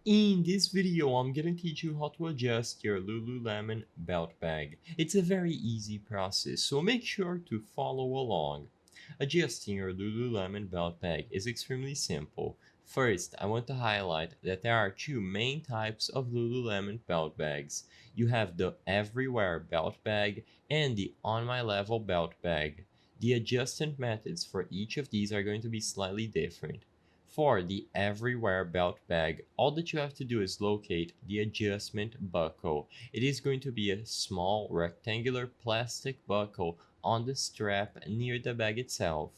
In this video, I'm gonna teach you how to adjust your Lululemon belt bag. It's a very easy process, so make sure to follow along. Adjusting your Lululemon belt bag is extremely simple. First, I want to highlight that there are two main types of Lululemon belt bags. You have the Everywhere belt bag and the On My Level belt bag. The adjustment methods for each of these are going to be slightly different. For the Everywhere belt bag, all that you have to do is locate the adjustment buckle. It is going to be a small rectangular plastic buckle on the strap near the bag itself.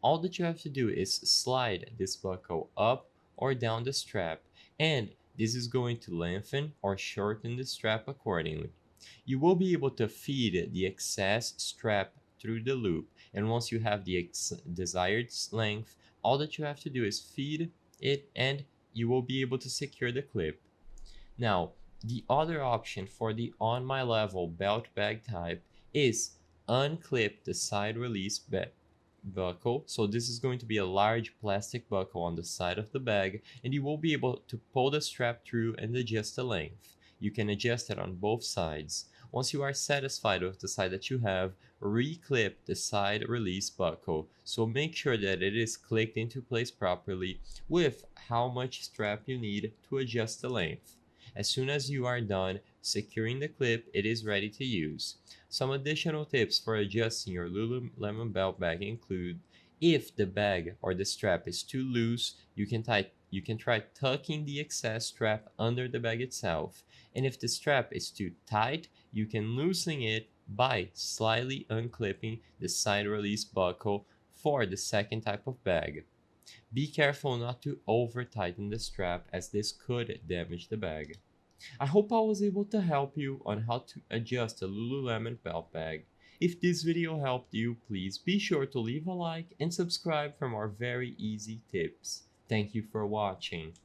All that you have to do is slide this buckle up or down the strap, and this is going to lengthen or shorten the strap accordingly. You will be able to feed the excess strap through the loop, and once you have the desired length, all that you have to do is feed it and you will be able to secure the clip. Now, the other option for the On My Level belt bag type is unclip the side release buckle. So this is going to be a large plastic buckle on the side of the bag, and you will be able to pull the strap through and adjust the length. You can adjust it on both sides. Once you are satisfied with the side that you have, reclip the side release buckle. So make sure that it is clicked into place properly with how much strap you need to adjust the length. As soon as you are done securing the clip, it is ready to use. Some additional tips for adjusting your Lululemon belt bag include: if the bag or the strap is too loose, you can try tucking the excess strap under the bag itself. And if the strap is too tight, you can loosen it by slightly unclipping the side release buckle for the second type of bag. Be careful not to over tighten the strap, as this could damage the bag. I hope I was able to help you on how to adjust a Lululemon belt bag. If this video helped you, please be sure to leave a like and subscribe for more very easy tips. Thank you for watching.